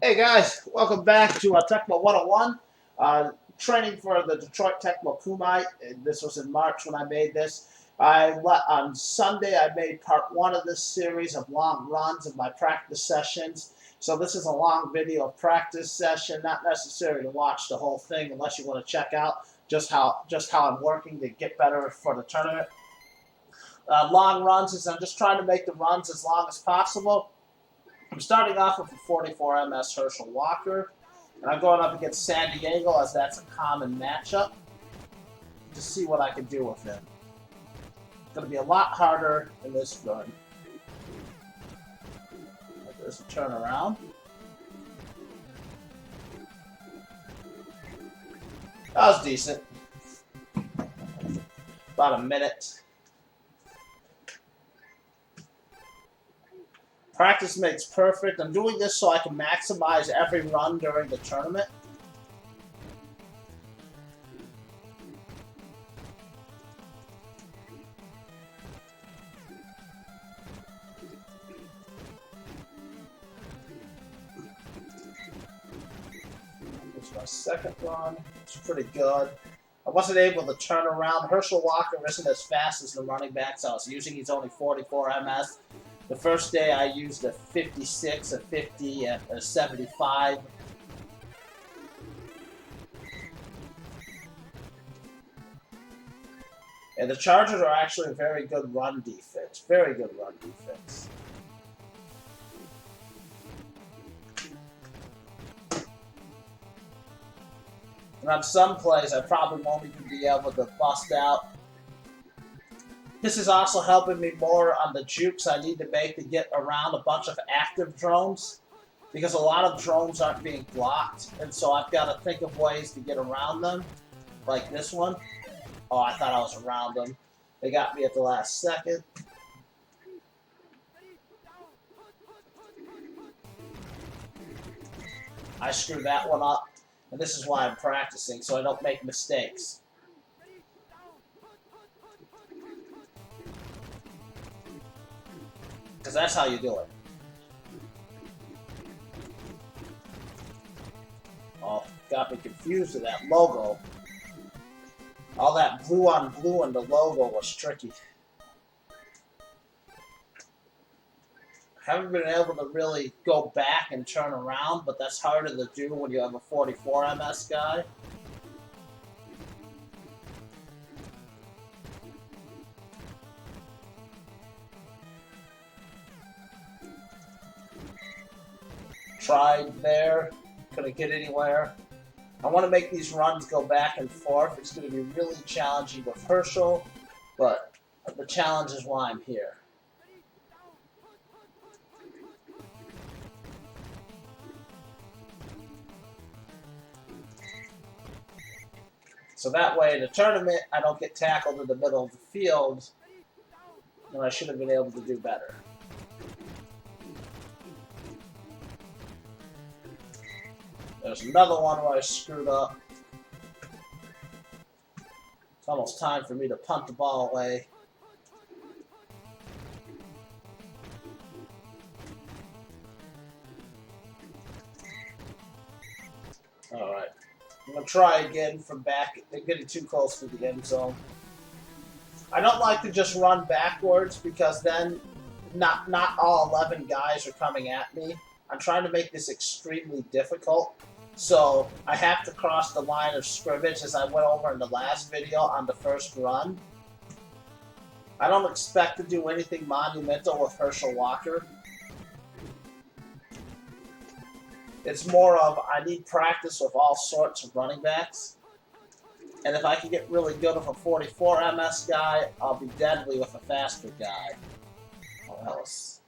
Hey guys, welcome back to Tecmo 101. Training for the Detroit Tecmo Kumite. This was in March when I made this. On Sunday I made part one of this series of long runs of my practice sessions. So this is a long video of practice session, not necessary to watch the whole thing unless you want to check out just how I'm working to get better for the tournament. Long runs is I'm just trying to make the runs as long as possible. I'm starting off with a 44 MS Herschel Walker, and I'm going up against San Diego as that's a common matchup to see what I can do with him. It's going to be a lot harder in this run. There's a turnaround. That was decent. About a minute. Practice makes perfect. I'm doing this so I can maximize every run during the tournament. This is my second run. It's pretty good. I wasn't able to turn around. Herschel Walker isn't as fast as the running backs I was using. He's only 44 MS. The first day I used a 56, a 50, a 75. And the Chargers are actually a very good run defense. Very good run defense. And on some plays, I probably won't even be able to bust out. This is also helping me more on the jukes I need to make to get around a bunch of active drones, because a lot of drones aren't being blocked, and so I've got to think of ways to get around them, like this one. Oh, I thought I was around them. They got me at the last second. I screwed that one up, and this is why I'm practicing, so I don't make mistakes. Because that's how you do it. Oh, got me confused with that logo. All that blue on blue in the logo was tricky. Haven't been able to really go back and turn around, but that's harder to do when you have a 44 MS guy. Tried there, couldn't get anywhere. I want to make these runs go back and forth. It's going to be really challenging with Herschel, but the challenge is why I'm here. So that way in the tournament, I don't get tackled in the middle of the field, and I should have been able to do better. There's another one where I screwed up. It's almost time for me to punt the ball away. Alright. I'm going to try again from back. They're getting too close to the end zone. I don't like to just run backwards because then not all 11 guys are coming at me. I'm trying to make this extremely difficult. So I have to cross the line of scrimmage as I went over in the last video on the first run. I don't expect to do anything monumental with Herschel Walker. It's more of I need practice with all sorts of running backs. And if I can get really good with a 44 MS guy, I'll be deadly with a faster guy. What else?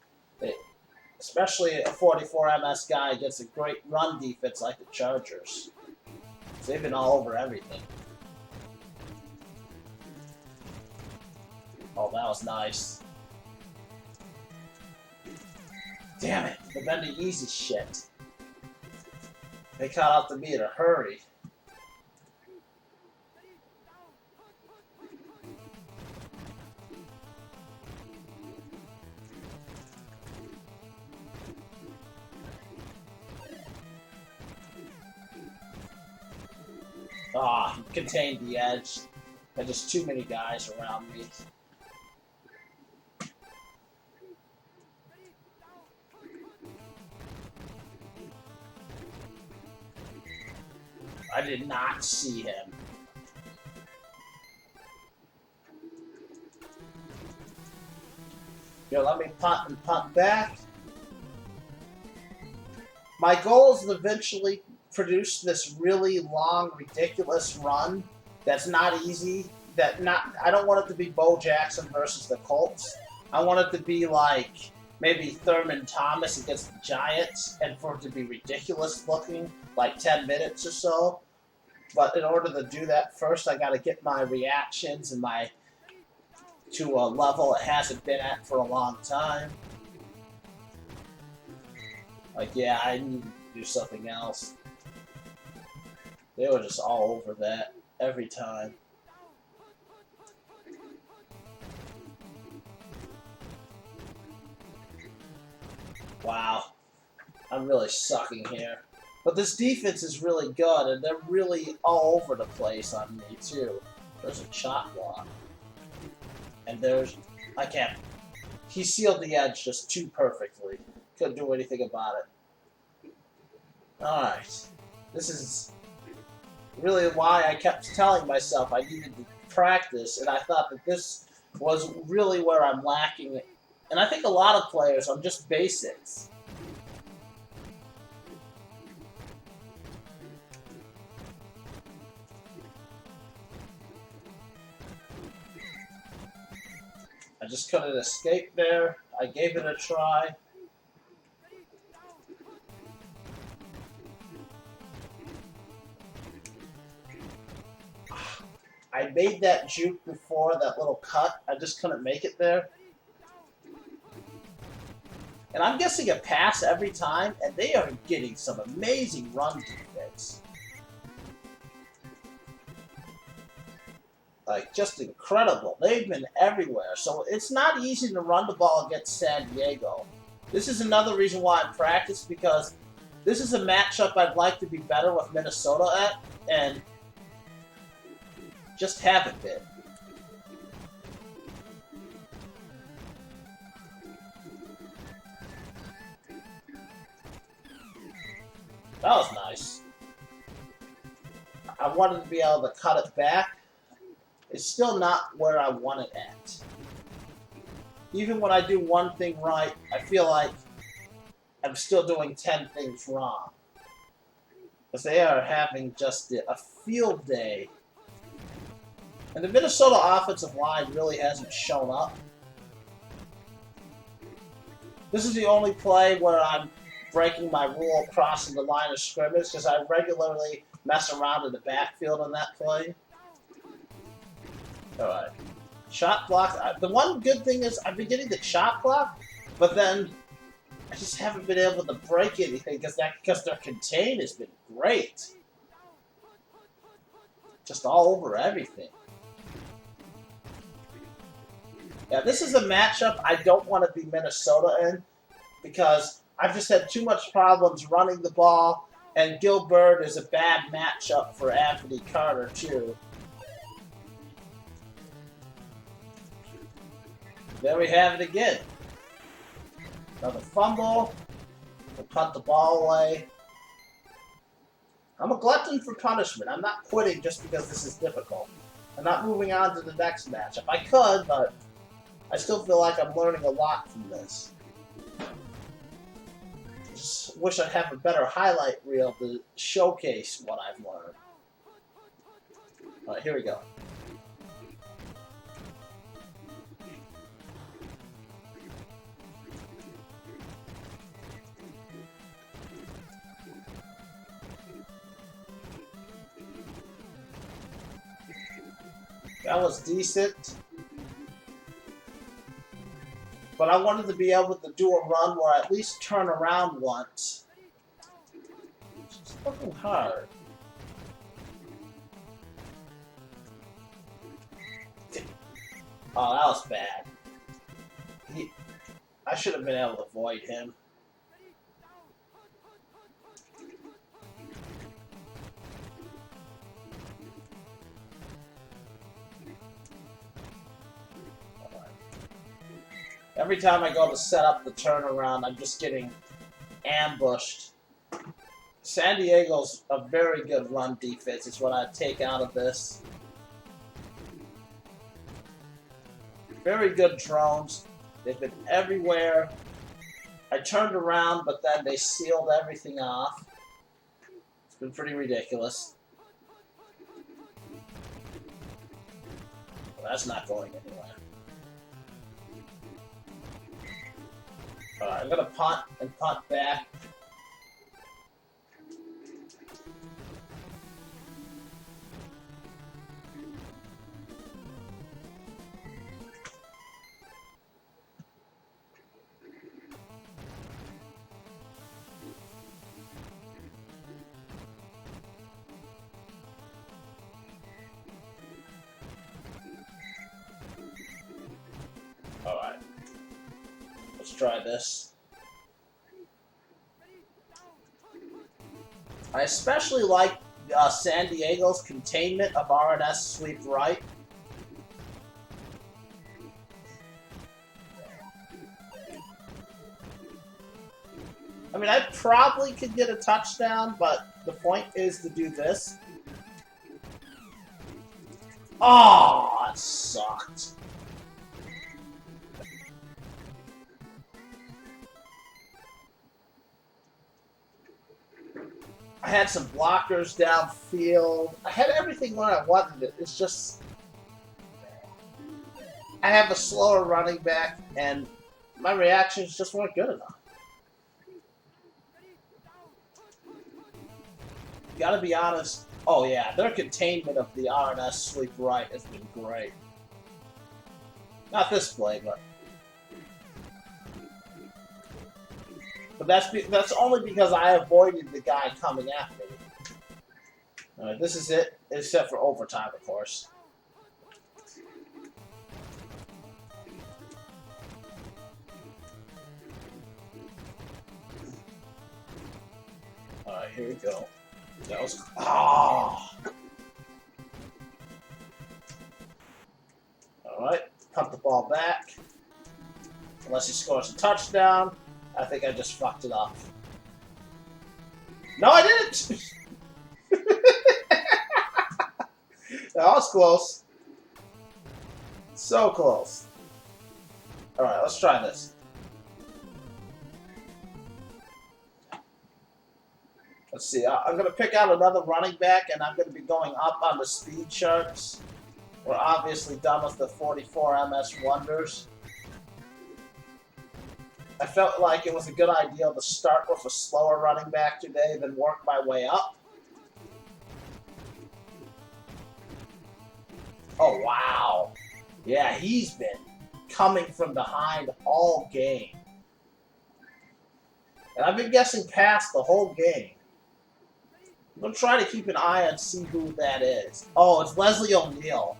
Especially a 44 MS guy against a great run defense like the Chargers. They've been all over everything. Oh, that was nice. Damn it, they've been the easy shit. They caught up to me in a hurry. Ah, he contained the edge. There's just too many guys around me. I did not see him. Here, let me punt and punt back. My goal is to eventually produce this really long, ridiculous run that's not easy. I don't want it to be Bo Jackson versus the Colts. I want it to be like maybe Thurman Thomas against the Giants, and for it to be ridiculous looking, like 10 minutes or so. But in order to do that, first I got to get my reactions and my to a level it hasn't been at for a long time. Like, yeah, I need to do something else. They were just all over that every time. Wow. I'm really sucking here. But this defense is really good, and they're really all over the place on me, too. There's a chop block. And there's... I can't... He sealed the edge just too perfectly. Couldn't do anything about it. Alright. This is really why I kept telling myself I needed to practice, and I thought that this was really where I'm lacking. And I think a lot of players are just basics. I just couldn't escape there. I gave it a try. I made that juke before, that little cut. I just couldn't make it there. And I'm guessing a pass every time, and they are getting some amazing run defense. Like, just incredible. They've been everywhere. So it's not easy to run the ball against San Diego. This is another reason why I practice, because this is a matchup I'd like to be better with Minnesota at, and just haven't been. That was nice. I wanted to be able to cut it back. It's still not where I want it at. Even when I do one thing right, I feel like I'm still doing 10 things wrong. Because they are having just a field day. And the Minnesota offensive line really hasn't shown up. This is the only play where I'm breaking my rule crossing the line of scrimmage, because I regularly mess around in the backfield on that play. Alright. Shot block. The one good thing is I've been getting the shot block, but then I just haven't been able to break anything because their contain has been great. Just all over everything. Yeah, this is a matchup I don't want to be Minnesota in, because I've just had too much problems running the ball, and Gilbert is a bad matchup for Anthony Carter, too. There we have it again. Another fumble. We'll cut the ball away. I'm a glutton for punishment. I'm not quitting just because this is difficult. I'm not moving on to the next matchup. I could, but I still feel like I'm learning a lot from this. Just wish I'd have a better highlight reel to showcase what I've learned. Alright, here we go. That was decent. But I wanted to be able to do a run where I at least turn around once. It's fucking hard. Oh, that was bad. I should have been able to avoid him. Every time I go to set up the turnaround, I'm just getting ambushed. San Diego's a very good run defense, is what I take out of this. Very good drones. They've been everywhere. I turned around, but then they sealed everything off. It's been pretty ridiculous. Well, that's not going anywhere. Alright, I'm gonna punt and punt back. Alright. Let's try this. I especially like San Diego's containment of RNS sweep right. I mean, I probably could get a touchdown, but the point is to do this. Oh, that sucked. I had some blockers downfield. I had everything where I wanted it. It's just... I have a slower running back, and my reactions just weren't good enough. Gotta be honest. Oh yeah, their containment of the RNS sweep right has been great. Not this play, but that's only because I avoided the guy coming after me. Alright, this is it, except for overtime, of course. Alright, here we go. That was... Oh! Alright, punt the ball back. Unless he scores a touchdown. I think I just fucked it up. No, I didn't! That was close. So close. Alright, let's try this. Let's see, I'm going to pick out another running back, and I'm going to be going up on the speed charts. We're obviously done with the 44 MS Wonders. I felt like it was a good idea to start with a slower running back today, then work my way up. Oh, wow. Yeah, he's been coming from behind all game. And I've been guessing past the whole game. I'm going to try to keep an eye and see who that is. Oh, it's Leslie O'Neal.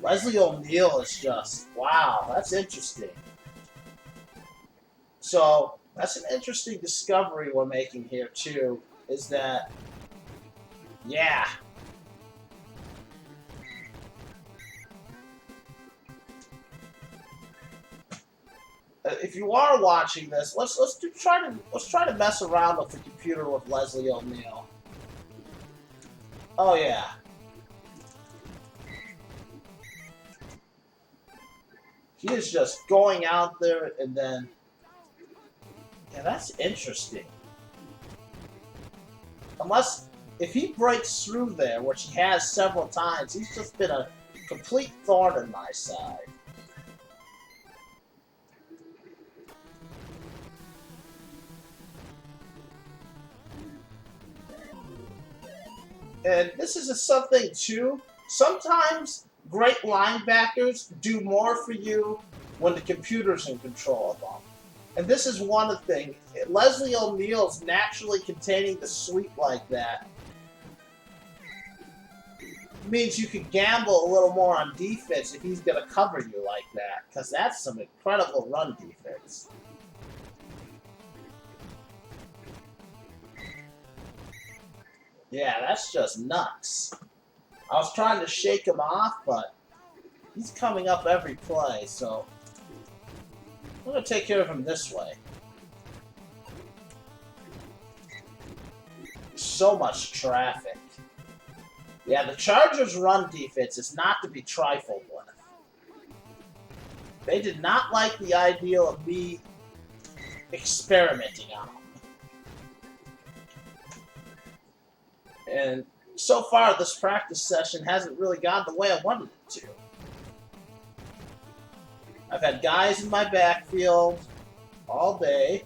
Leslie O'Neal is just... Wow, that's interesting. So, that's an interesting discovery we're making here, too, is that... Yeah. If you are watching this, let's try to mess around with the computer with Leslie O'Neal. Oh yeah. He is just going out there and then... Yeah, that's interesting. Unless, if he breaks through there, which he has several times, he's just been a complete thorn in my side. And this is something, too. Sometimes great linebackers do more for you when the computer's in control of them. And this is one of the things. Leslie O'Neal's naturally containing the sweep like that means you can gamble a little more on defense if he's going to cover you like that. Because that's some incredible run defense. Yeah, that's just nuts. I was trying to shake him off, but he's coming up every play, so... I'm gonna take care of him this way. So much traffic. Yeah, the Chargers' run defense is not to be trifled with. They did not like the idea of me experimenting on them. And so far, this practice session hasn't really gone the way I wanted it to. I've had guys in my backfield all day.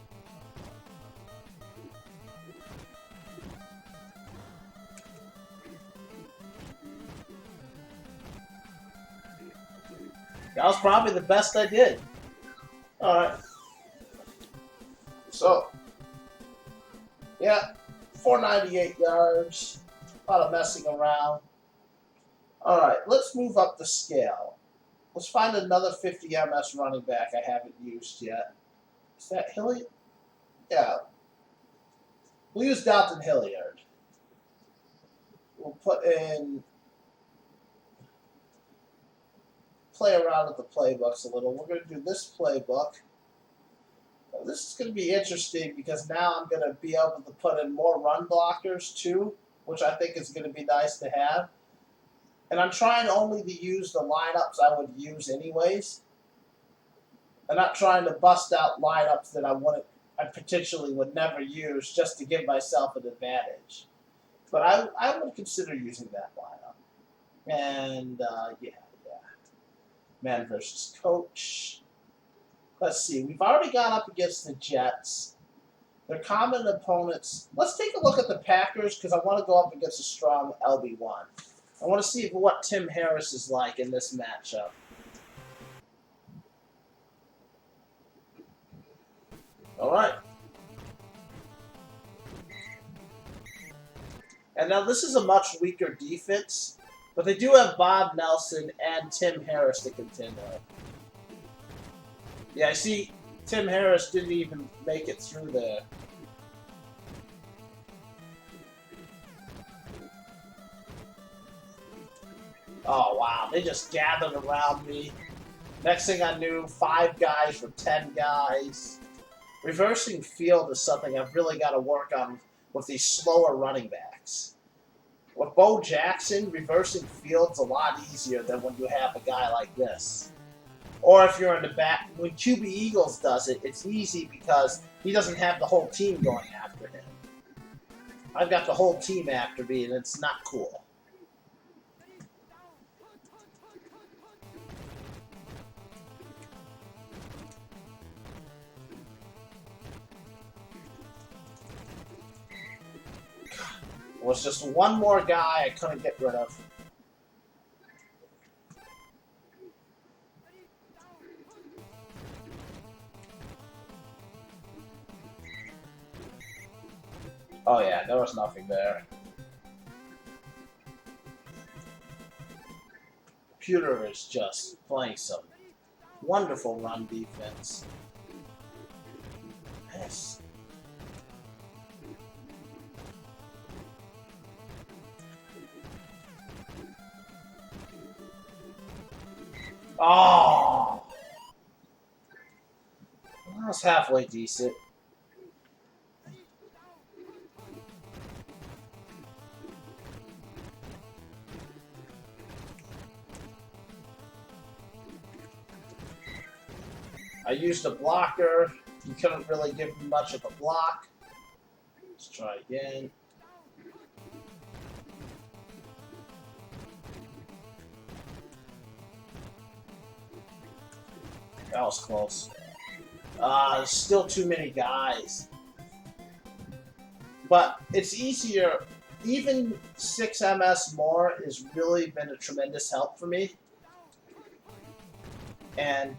That was probably the best I did. Alright. So, yeah, 498 yards. A lot of messing around. Alright, let's move up the scale. Let's find another 50 MS running back I haven't used yet. Is that Hilliard? Yeah. We'll use Dalton Hilliard. We'll put in... play around with the playbooks a little. We're going to do this playbook. Now, this is going to be interesting because now I'm going to be able to put in more run blockers too, which I think is going to be nice to have. And I'm trying only to use the lineups I would use anyways. I'm not trying to bust out lineups that I potentially would never use just to give myself an advantage. But I would consider using that lineup. And yeah. Man versus coach. Let's see. We've already gone up against the Jets. They're common opponents. Let's take a look at the Packers because I want to go up against a strong LB1. I want to see what Tim Harris is like in this matchup. All right. And now this is a much weaker defense, but they do have Bob Nelson and Tim Harris to contend with. Yeah, I see Tim Harris didn't even make it through there. Oh, wow. They just gathered around me. Next thing I knew, 5 guys for 10 guys. Reversing field is something I've really got to work on with these slower running backs. With Bo Jackson, reversing field's a lot easier than when you have a guy like this. Or if you're in the back, when QB Eagles does it, it's easy because he doesn't have the whole team going after him. I've got the whole team after me, and it's not cool. It was just one more guy I couldn't get rid of. Oh yeah, there was nothing there. Computer is just playing some wonderful run defense. Yes. Oh! That was halfway decent. I used a blocker. You couldn't really give me much of a block. Let's try again. That was close. There's still too many guys. But it's easier. Even 6 MS more has really been a tremendous help for me. And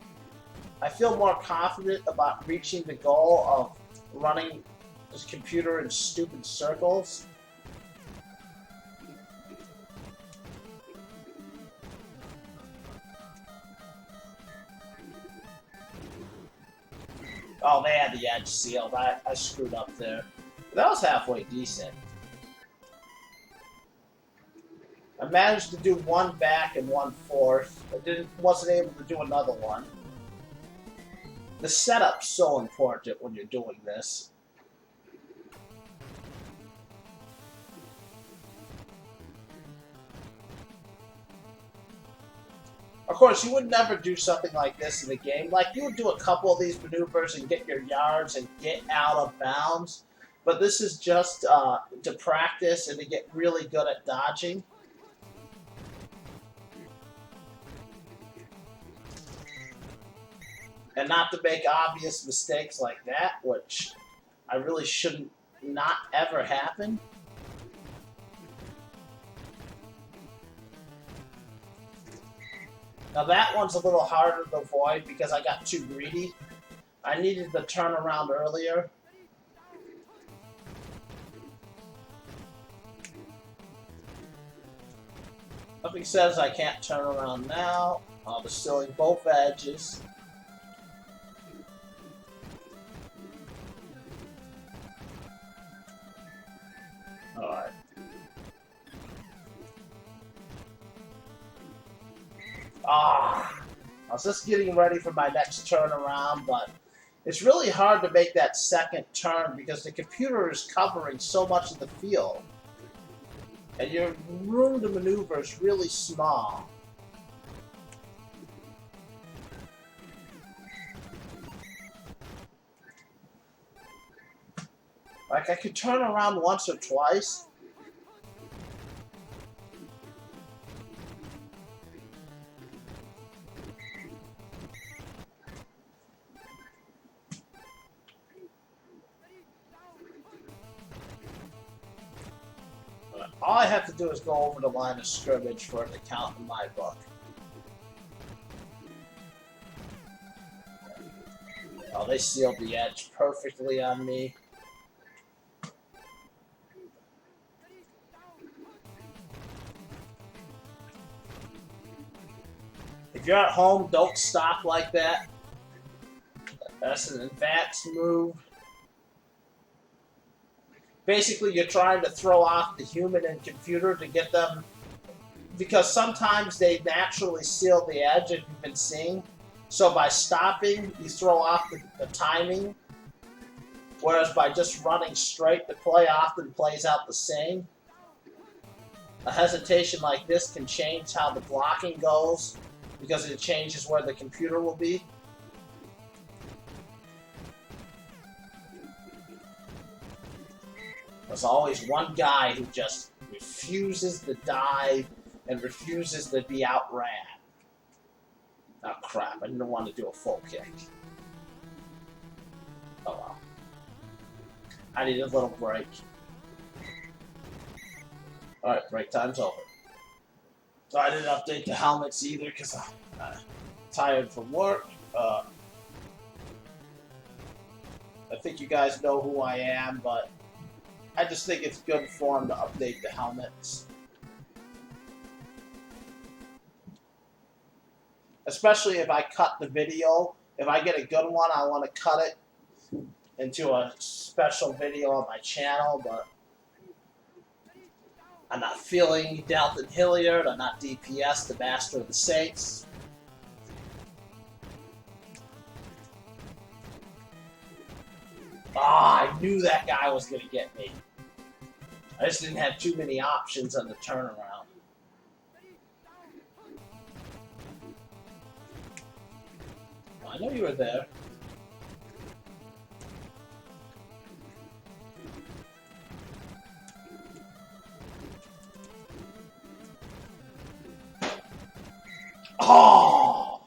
I feel more confident about reaching the goal of running this computer in stupid circles. Oh, they had the edge sealed. I screwed up there. That was halfway decent. I managed to do one back and one forth. I wasn't able to do another one. The setup's so important when you're doing this. Of course, you would never do something like this in the game. Like, you would do a couple of these maneuvers and get your yards and get out of bounds. But this is just to practice and to get really good at dodging. And not to make obvious mistakes like that, which I really shouldn't not ever happen. Now that one's a little harder to avoid because I got too greedy. I needed to turn around earlier. Nothing says I can't turn around now. I'll be stealing both edges. Alright. I was just getting ready for my next turnaround, but it's really hard to make that second turn because the computer is covering so much of the field. And your room to maneuver is really small. Like, I could turn around once or twice. All I have to do is go over the line of scrimmage for it to count in my book. Oh, they sealed the edge perfectly on me. If you're at home, don't stop like that. That's an advanced move. Basically, you're trying to throw off the human and computer to get them, because sometimes they naturally seal the edge, as you've been seeing. So by stopping, you throw off the timing, whereas by just running straight, the play often plays out the same. A hesitation like this can change how the blocking goes, because it changes where the computer will be. There's always one guy who just refuses to dive and refuses to be outran. Oh crap, I didn't want to do a full kick. Oh well. I need a little break. Alright, break time's over. So I didn't update the helmets either because I'm tired from work. I think you guys know who I am, but I just think it's good form to update the helmets. Especially if I cut the video. If I get a good one, I want to cut it into a special video on my channel, but I'm not feeling Dalton Hilliard. I'm not DPS, the Master of the Saints. I knew that guy was going to get me. I just didn't have too many options on the turnaround. Well, I know you were there. Oh!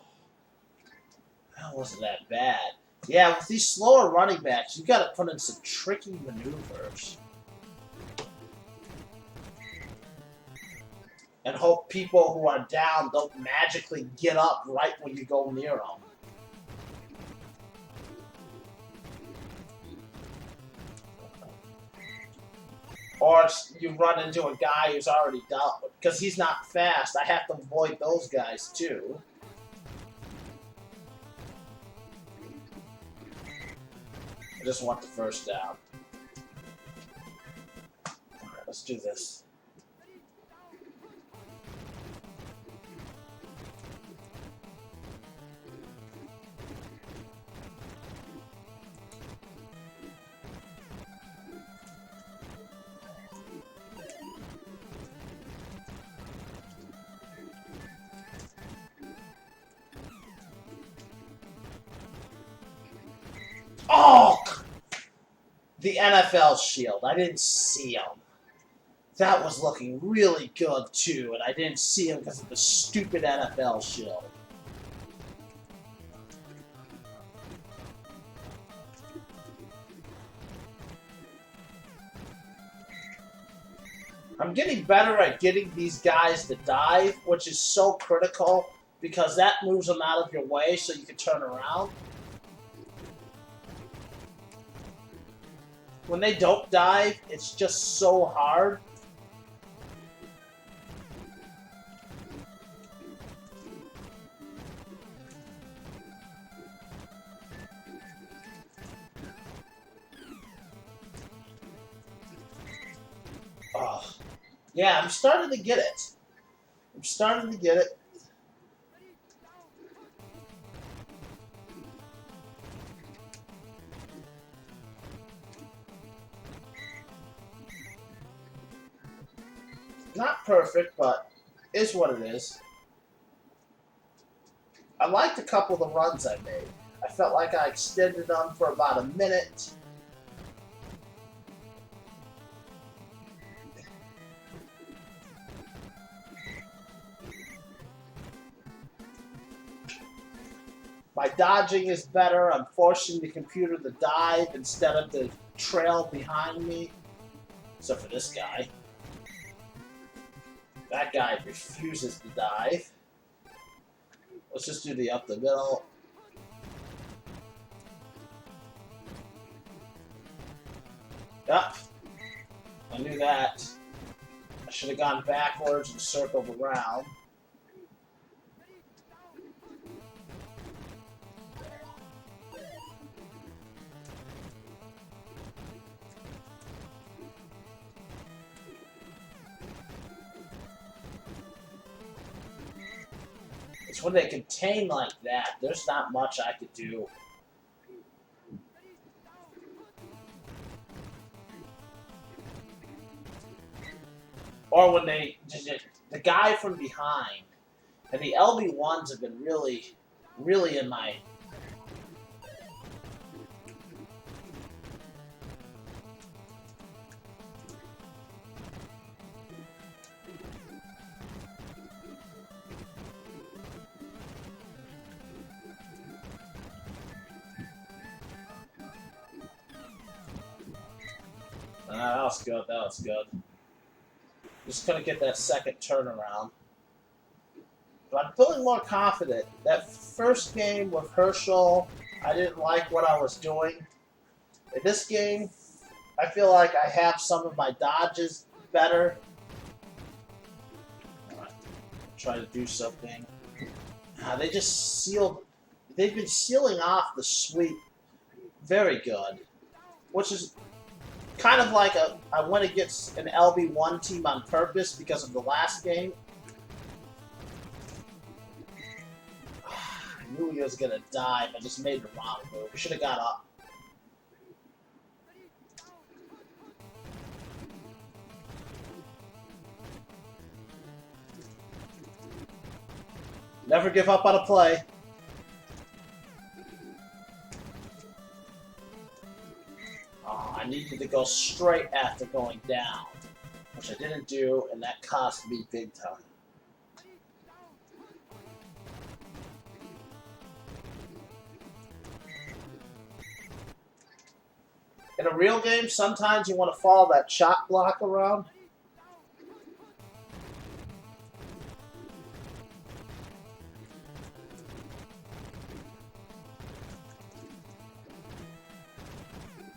That wasn't that bad. Yeah, with these slower running backs, you got to put in some tricky maneuvers. And hope people who are down don't magically get up right when you go near them. Or you run into a guy who's already down. Because he's not fast, I have to avoid those guys too. I just want the first down. Alright, let's do this. The NFL shield. I didn't see him. That was looking really good too, and I didn't see him because of the stupid NFL shield. I'm getting better at getting these guys to dive, which is so critical because that moves them out of your way so you can turn around. When they don't dive, it's just so hard. Oh, yeah, I'm starting to get it. I'm starting to get it. Not perfect, but is what it is. I liked a couple of the runs I made. I felt like I extended them for about a minute. My dodging is better. I'm forcing the computer to dive instead of to trail behind me. Except for this guy. That guy refuses to dive. Let's just do the up the middle. Yep. I knew that. I should have gone backwards and circled around. It's when they contain like that, there's not much I could do. Or when the guy from behind, and the LB1s have been really, really in my... That was good, that was good. Just couldn't get that second turnaround. But I'm feeling more confident. That first game with Herschel, I didn't like what I was doing. In this game, I feel like I have some of my dodges better. Right. Try to do something. They just sealed... They've been sealing off the sweep very good. Which is kind of like I went against an LB1 team on purpose because of the last game. I knew he was going to dive. I just made the wrong move. We should have got up. Never give up on a play. Oh, I needed to go straight after going down, which I didn't do, and that cost me big time. In a real game, sometimes you want to follow that shot block around.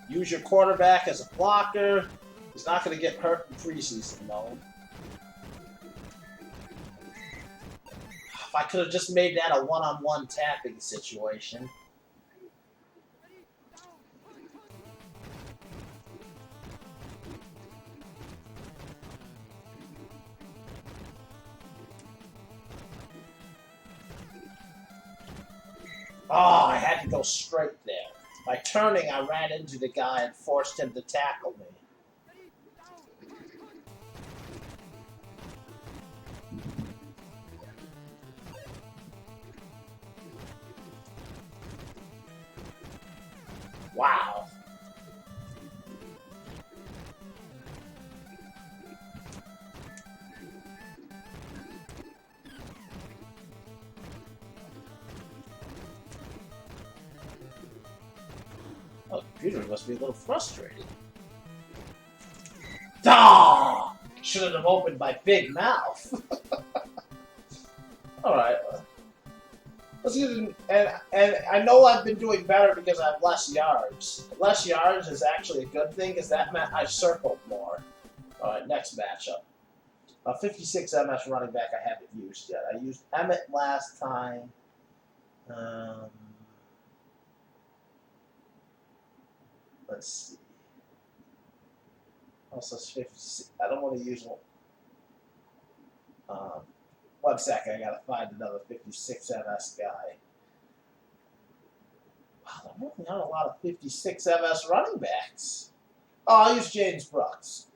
Use your quarterback as a blocker. He's not going to get hurt in preseason, though. If I could have just made that a one-on-one tapping situation. Oh, I had to go straight there. By turning, I ran into the guy and forced him to tackle me. Wow. computer must be a little frustrating. Ah! Shouldn't have opened my big mouth. Alright. Let's get in, and I know I've been doing better because I have less yards. Less yards is actually a good thing because that meant I circled more. Alright, next matchup. 56 MS running back I haven't used yet. I used Emmett last time. Let's see. Also, 56. I don't want to use one. 1 second, I gotta find another 56 MS guy. Wow, there really aren't a lot of 56 MS running backs. Oh, I'll use James Brooks.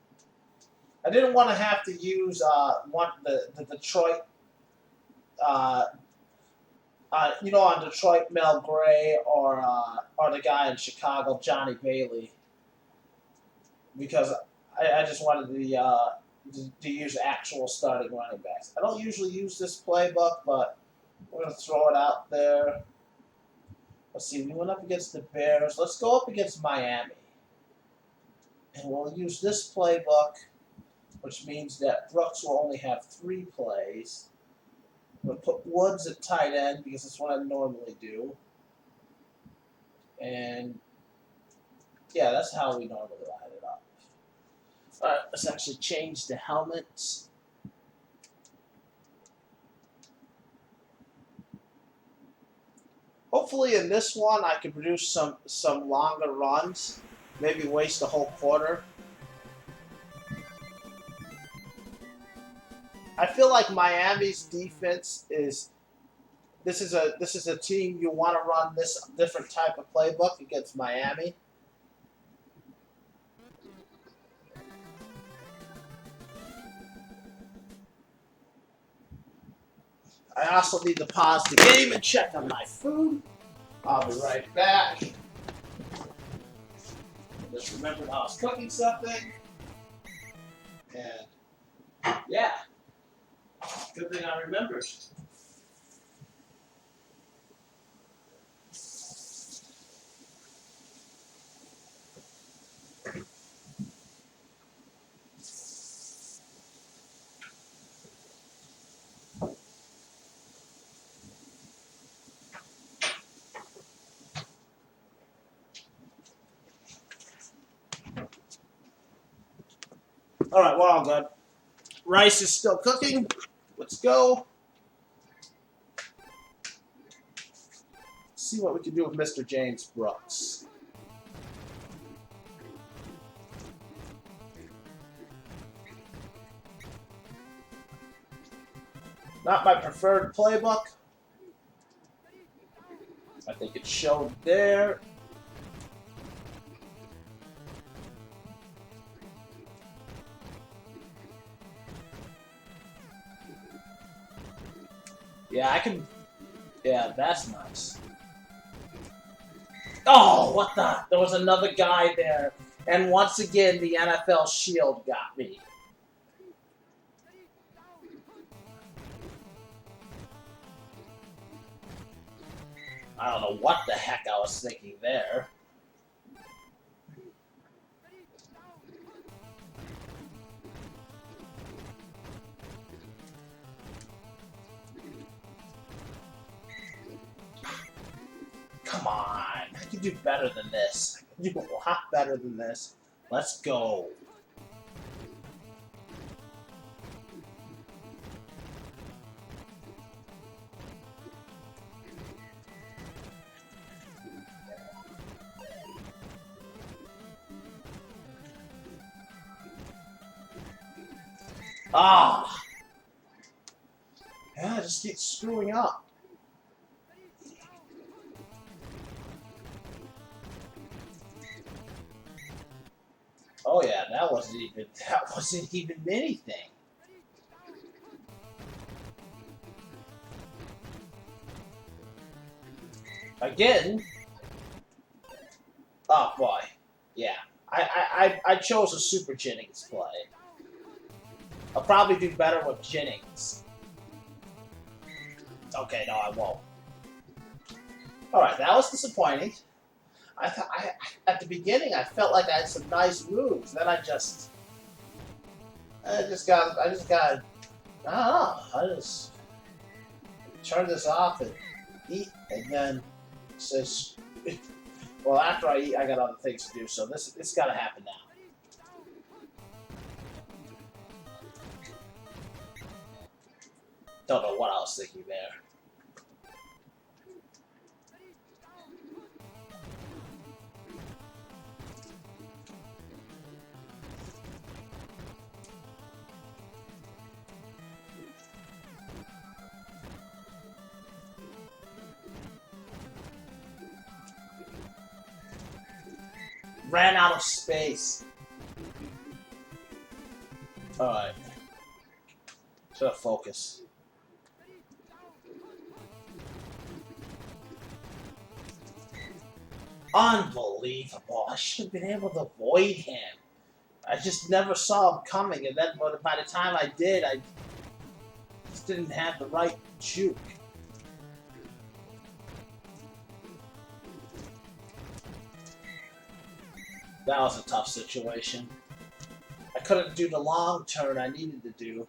I didn't want to have to use the Detroit, on Detroit, Mel Gray or the guy in Chicago, Johnny Bailey, because I just wanted to use actual starting running backs. I don't usually use this playbook, but we're going to throw it out there. Let's see, we went up against the Bears. Let's go up against Miami. And we'll use this playbook, which means that Brooks will only have 3 plays. I'm going to put Woods at tight end because that's what I normally do. And, yeah, that's how we normally line it up. Alright, let's actually change the helmets. Hopefully in this one I can produce some longer runs. Maybe waste a whole quarter. I feel like Miami's defense is this is a team you want to run this different type of playbook against Miami. I also need to pause the game and check on my food. I'll be right back. Just remembered I was cooking something. And yeah, good thing I remembered. All right, we're all good. Rice is still cooking. Let's go. See what we can do with Mr. James Brooks. Not my preferred playbook. I think it showed there. Yeah, I can... Yeah, that's nice. Oh, what the... There was another guy there. And once again, the NFL shield got me. I don't know what the heck I was thinking there. Come on, I can do better than this. I can do a lot better than this. Let's go. Ah! Yeah, I just keep screwing up. Oh yeah, that wasn't even anything. Again. Oh boy. Yeah. I chose a Super Jennings play. I'll probably do better with Jennings. Okay, no, I won't. Alright, that was disappointing. At the beginning I felt like I had some nice moves. Then I just got, I don't know. I just turn this off and eat, and then says, well, after I eat, I got other things to do. So this got to happen now. Don't know what I was thinking there. Ran out of space. Alright. Should have focus. Unbelievable. I should have been able to avoid him. I just never saw him coming, and then by the time I did, I just didn't have the right juke. That was a tough situation. I couldn't do the long turn I needed to do.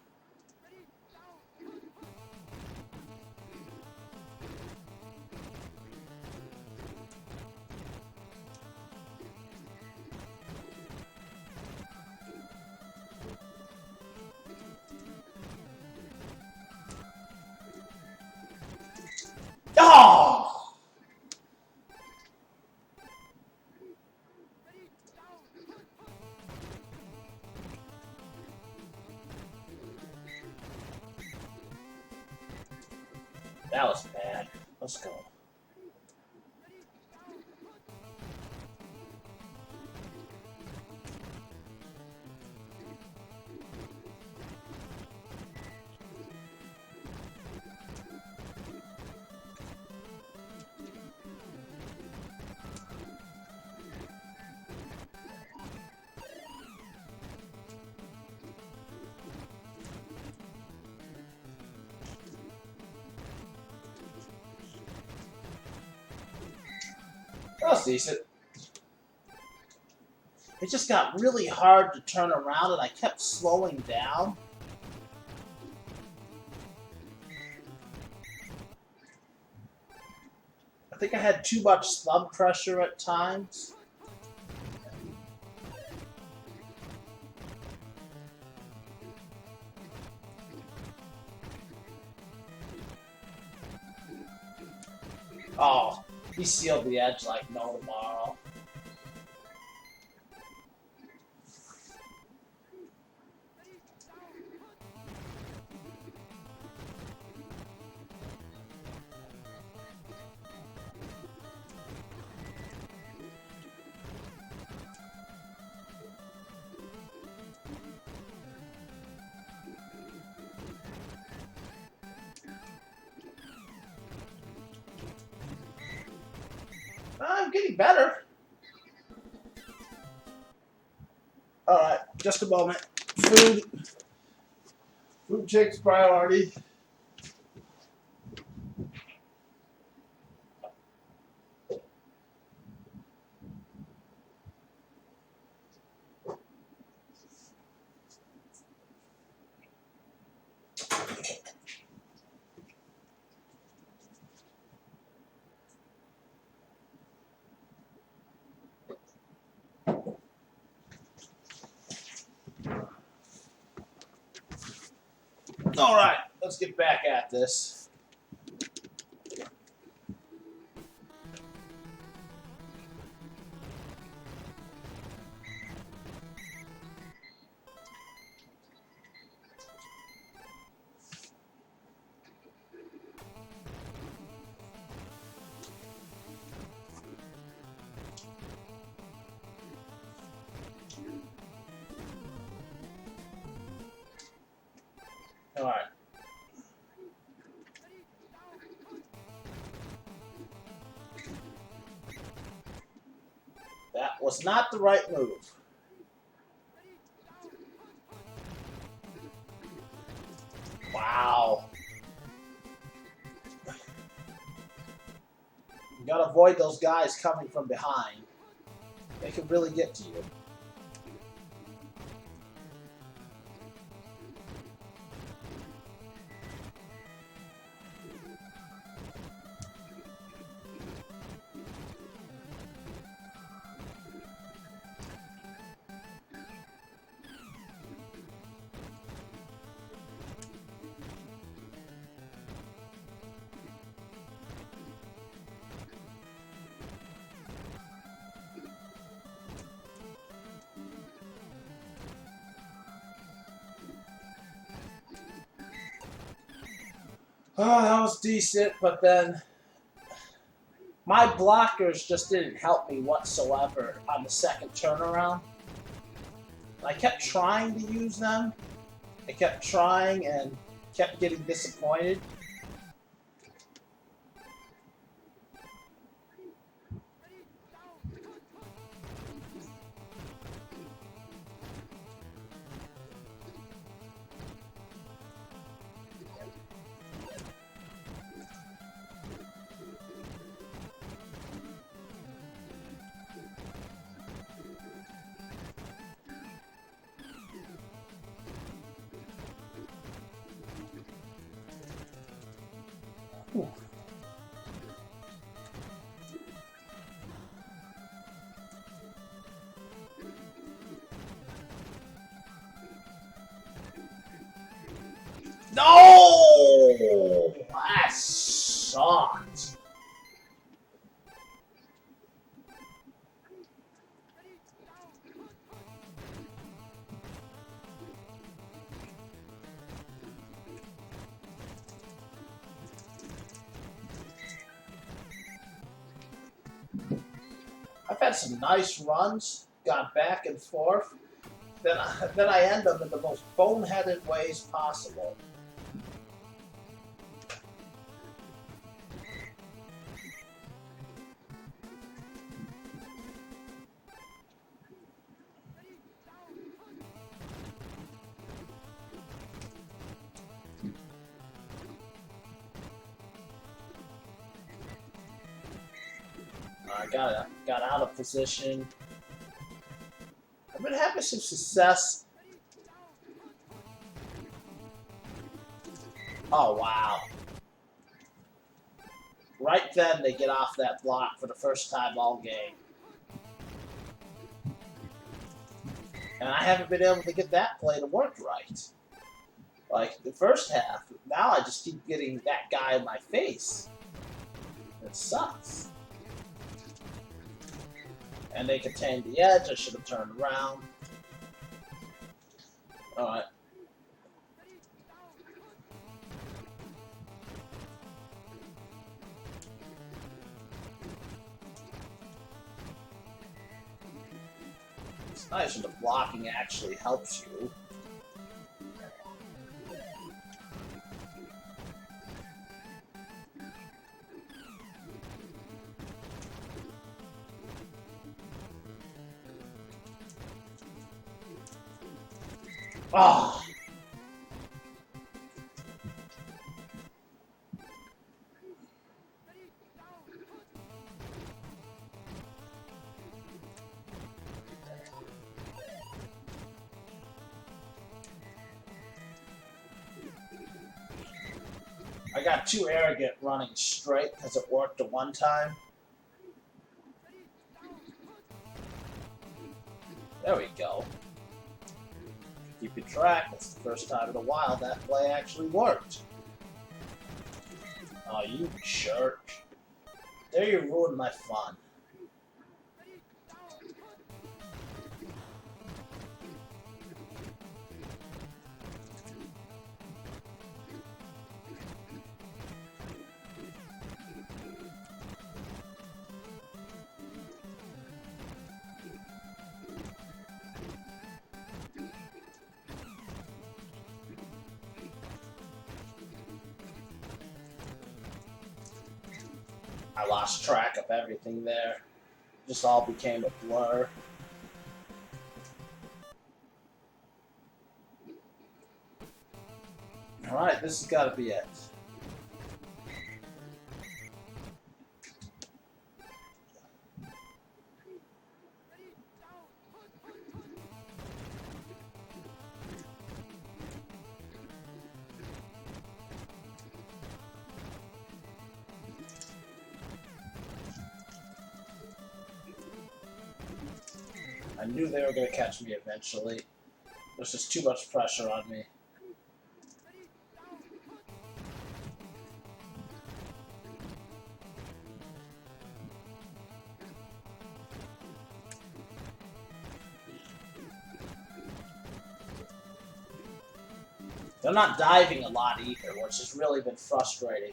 Oh! That was bad. Let's go. That was decent. It just got really hard to turn around, and I kept slowing down. I think I had too much thumb pressure at times. Oh, he sealed the edge like no tomorrow. I'm getting better. Alright, just a moment. Food. Food takes priority. Alright, let's get back at this. Alright. That was not the right move. Wow. gotta avoid those guys coming from behind. They can really get to you. Oh, that was decent, but then my blockers just didn't help me whatsoever on the second turnaround. I kept trying to use them. I kept trying and kept getting disappointed. Whew. No! That sucked. I've had some nice runs, got back and forth. Then I end them in the most boneheaded ways possible. I got out of position. I've been having some success. Oh, wow. Right then, they get off that block for the first time all game. And I haven't been able to get that play to work right. Like, the first half, now I just keep getting that guy in my face. It sucks. And they contained the edge. I should have turned around. Alright. It's nice when the blocking actually helps you. Oh. I got too arrogant running straight because it worked the one time. There we go. Keeping track, that's the first time in a while that play actually worked. Oh, you jerk. There you ruined my fun. I lost track of everything there. Just all became a blur. Alright, this has got to be it. I knew they were going to catch me eventually. There's just too much pressure on me. They're not diving a lot either, which has really been frustrating.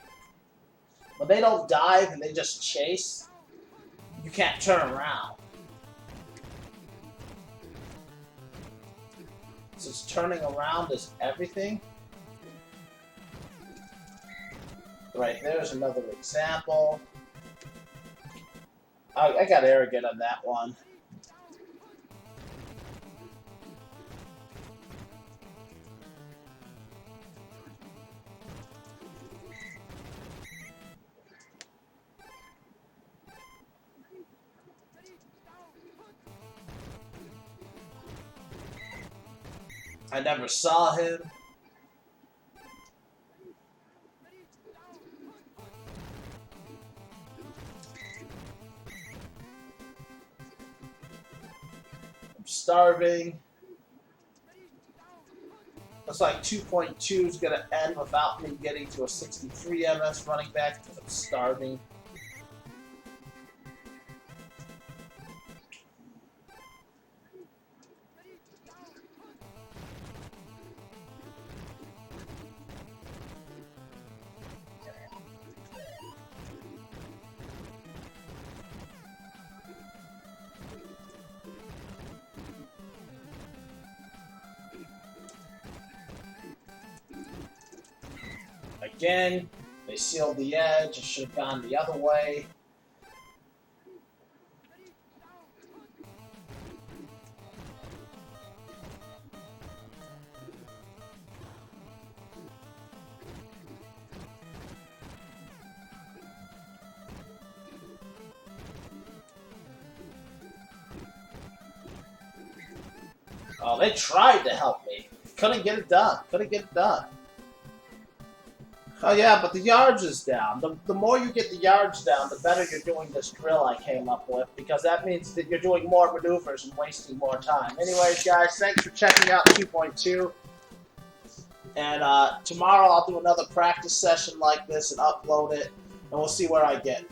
When they don't dive and they just chase, you can't turn around. Since turning around is everything. Right there's another example. I got arrogant on that one. I never saw him. I'm starving. Looks like 2.2 is going to end without me getting to a 63 MS running back because I'm starving. Again, they sealed the edge. It should have gone the other way. Oh, they tried to help me. Couldn't get it done. Couldn't get it done. Oh yeah, but the yards is down. The more you get the yards down, the better you're doing this drill I came up with, because that means that you're doing more maneuvers and wasting more time. Anyways, guys, thanks for checking out 2.2. And tomorrow I'll do another practice session like this and upload it, and we'll see where I get.